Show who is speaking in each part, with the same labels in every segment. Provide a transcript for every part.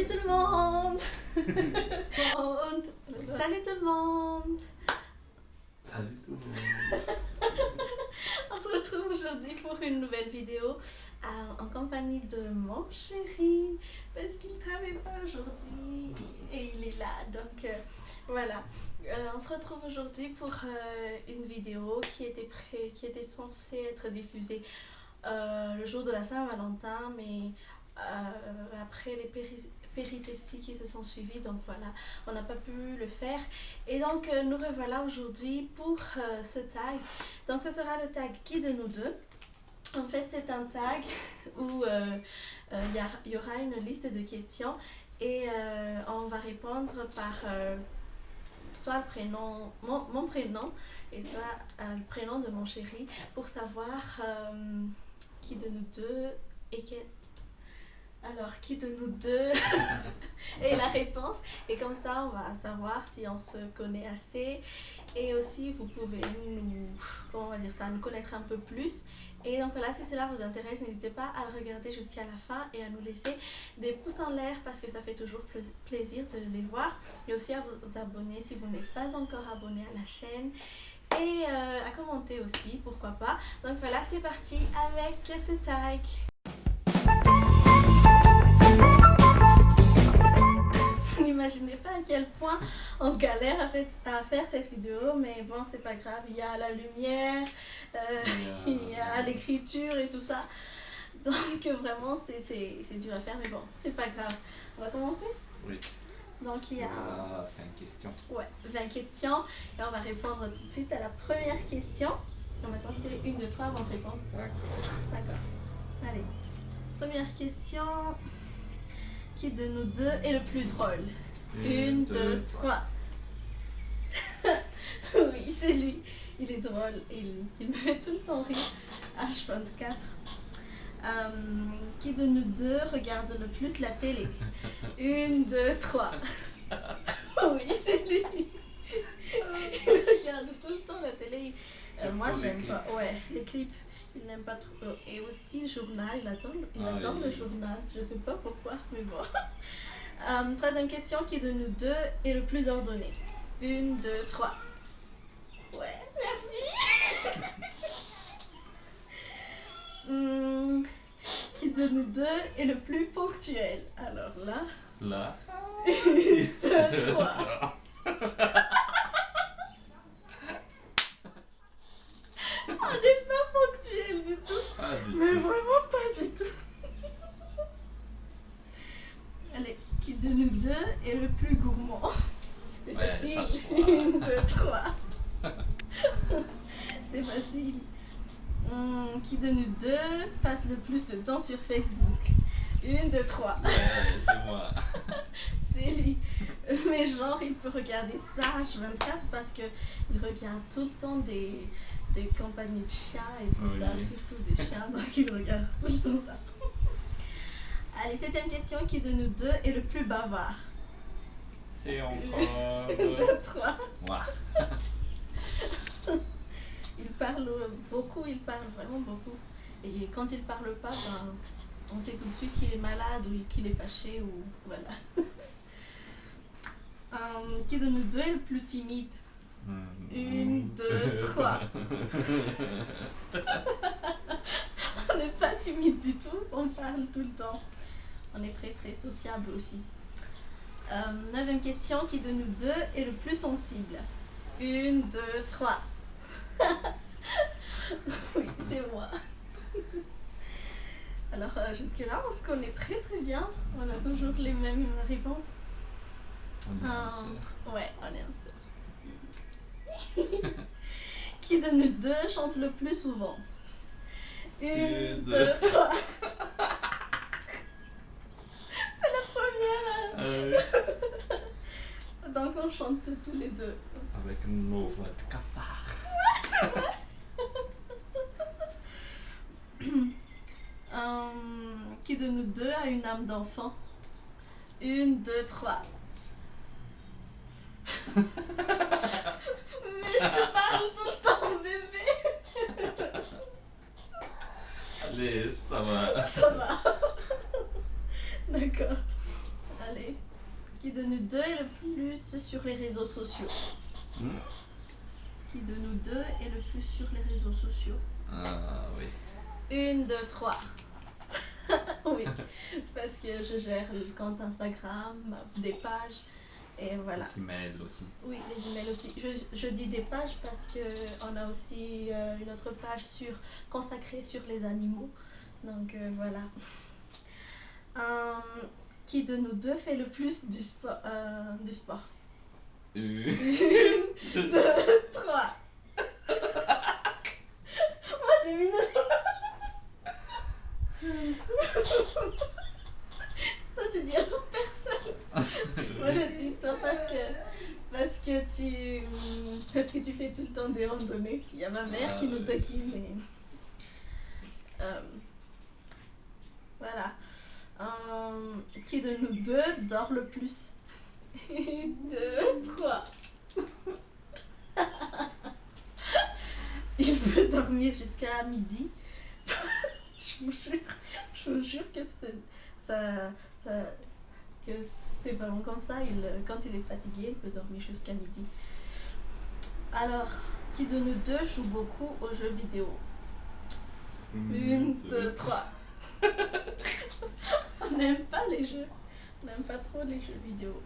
Speaker 1: Salut tout le monde. Salut tout le monde.
Speaker 2: Salut tout le monde.
Speaker 1: On se retrouve aujourd'hui pour une nouvelle vidéo en compagnie de mon chéri parce qu'il ne travaille pas aujourd'hui et il est là. Donc voilà, on se retrouve aujourd'hui pour une vidéo qui était censée être diffusée le jour de la Saint-Valentin, mais après les péripéties qui se sont suivies, donc voilà, on n'a pas pu le faire. Et donc nous revoilà aujourd'hui pour ce tag. Donc ce sera le tag Qui de nous deux. En fait, c'est un tag où il y aura une liste de questions et on va répondre par soit le prénom, mon prénom, et soit le prénom de mon chéri, pour savoir qui de nous deux et quel... Alors, qui de nous deux est la réponse? Et comme ça, on va savoir si on se connaît assez. Et aussi, vous pouvez nous, comment on va dire ça, nous connaître un peu plus. Et donc voilà, si cela vous intéresse, n'hésitez pas à le regarder jusqu'à la fin et à nous laisser des pouces en l'air parce que ça fait toujours plaisir de les voir. Et aussi à vous abonner si vous n'êtes pas encore abonné à la chaîne. Et à commenter aussi, pourquoi pas. Donc voilà, c'est parti avec ce tag. Vous n'imaginez pas à quel point on galère à faire cette vidéo, mais bon, c'est pas grave, il y a la lumière, il y a l'écriture et tout ça. Donc vraiment, c'est dur à faire, mais bon, c'est pas grave. On va commencer?
Speaker 2: Oui.
Speaker 1: Donc il y a
Speaker 2: 20 questions.
Speaker 1: Ouais, 20 questions, et on va répondre tout de suite à la première question. On va compter 1, 2, 3 avant de répondre. D'accord. Allez. Première question. Qui de nous deux est le plus drôle? 1, 2, 3. Oui, c'est lui. Il est drôle. Il me fait tout le temps rire. H24. Qui de nous deux regarde le plus la télé? 1, 2, 3. Oui, c'est lui. Il regarde tout le temps la télé. Moi, j'aime pas. Ouais, les clips. Il n'aime pas trop. Et aussi le journal, il adore le journal. Je sais pas pourquoi, mais bon. Troisième question, qui de nous deux est le plus ordonné? 1, 2, 3. Ouais, merci. Qui de nous deux est le plus ponctuel? Alors là. 1, 2, 3. On n'est pas ponctuel du tout. Mais vraiment pas du tout. Allez, qui de nous deux est le plus gourmand? C'est facile. 1, 2, 3. C'est facile. Qui de nous deux passe le plus de temps sur Facebook? 1, 2, 3.
Speaker 2: Ouais, c'est moi.
Speaker 1: C'est lui. Mais genre, il peut regarder ça H24 parce qu'il regarde tout le temps des compagnies de chiens et tout ça, surtout des chiens, donc il regarde tout le temps ça. Allez, 7e question, qui de nous deux est le plus bavard?
Speaker 2: C'est encore...
Speaker 1: 1, 2, 3.
Speaker 2: Moi.
Speaker 1: Il parle beaucoup, il parle vraiment beaucoup. Et quand il parle pas, ben, on sait tout de suite qu'il est malade ou qu'il est fâché ou voilà. Qui de nous deux est le plus timide? 1, 2, 3. On n'est pas timide du tout, on parle tout le temps. On est très très sociable aussi. 9e question, qui de nous deux est le plus sensible? 1, 2, 3. Oui, c'est moi. Alors jusque là on se connaît très très bien. On a toujours les mêmes réponses.
Speaker 2: On est âme sœur.
Speaker 1: Ouais, on est âme sœur. Qui de nous deux chante le plus souvent? 1, 2, 3. C'est la première. Donc on chante tous les deux.
Speaker 2: Avec nos voix de cafard.
Speaker 1: C'est vrai. Qui de nous deux a une âme d'enfant? 1, 2, 3. Mais je te parle tout le temps, bébé.
Speaker 2: Allez, ça va.
Speaker 1: Ça va. D'accord. Allez. Qui de nous deux est le plus sur les réseaux sociaux? Qui de nous deux est le plus sur les réseaux sociaux?
Speaker 2: Ah oui.
Speaker 1: 1, 2, 3. Oui, parce que je gère le compte Instagram, des pages, et voilà.
Speaker 2: Les emails aussi.
Speaker 1: Oui, les emails aussi. Je dis des pages parce qu'on a aussi une autre page consacrée sur les animaux. Donc voilà. Qui de nous deux fait le plus du sport? 1, 2, 3. Moi j'ai mis Toi tu dis alors personne. Moi je dis toi parce que tu fais tout le temps des randonnées. Il y a ma mère qui nous taquine, mais voilà. Qui de nous deux dort le plus? 1, 2, 3. Il peut dormir jusqu'à midi. Je vous jure que c'est vraiment comme ça. Quand il est fatigué, il peut dormir jusqu'à midi. Alors, qui de nous deux joue beaucoup aux jeux vidéo? 1, 2, 3. On n'aime pas les jeux. On n'aime pas trop les jeux vidéo.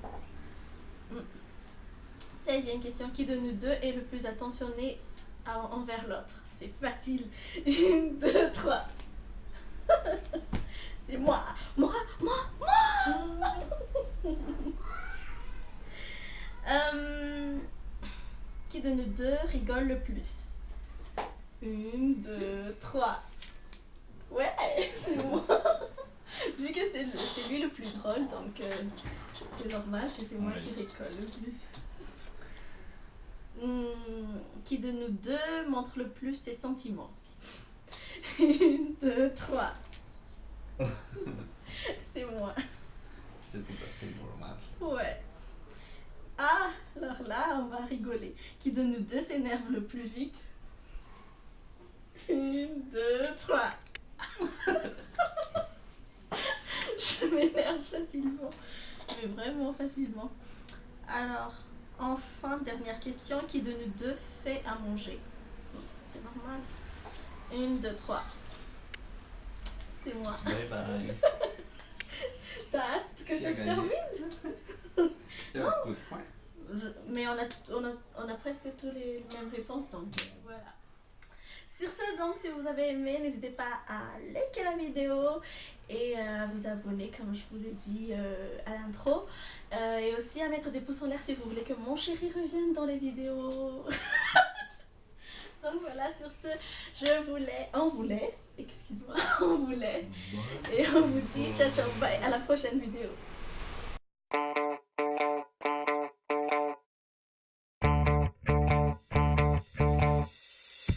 Speaker 1: 16e question. Qui de nous deux est le plus attentionné envers l'autre? C'est facile. 1, 2, 3. C'est moi. Qui de nous deux rigole le plus? 1, 2, 3. Ouais, c'est moi. Vu que c'est lui le plus drôle, donc c'est normal que c'est moi qui rigole le plus. Qui de nous deux montre le plus ses sentiments? 1, 2, 3. C'est moi.
Speaker 2: C'est tout à fait normal.
Speaker 1: Ouais. Ah, alors là, on va rigoler. Qui de nous deux s'énerve le plus vite? 1, 2, 3. Je m'énerve facilement. Mais vraiment facilement. Alors, enfin, dernière question. Qui de nous deux fait à manger? C'est normal. 1, 2, 3. C'est moi.
Speaker 2: Bye bye.
Speaker 1: T'as hâte que ça se termine? Non. Mais on a presque tous les mêmes réponses, donc voilà. Sur ce, donc, si vous avez aimé, n'hésitez pas à liker la vidéo et à vous abonner, comme je vous l'ai dit à l'intro. Et aussi à mettre des pouces en l'air si vous voulez que mon chéri revienne dans les vidéos. Donc voilà, sur ce, on vous laisse, excuse-moi, on vous laisse. Et on vous dit ciao ciao, bye, à la prochaine vidéo.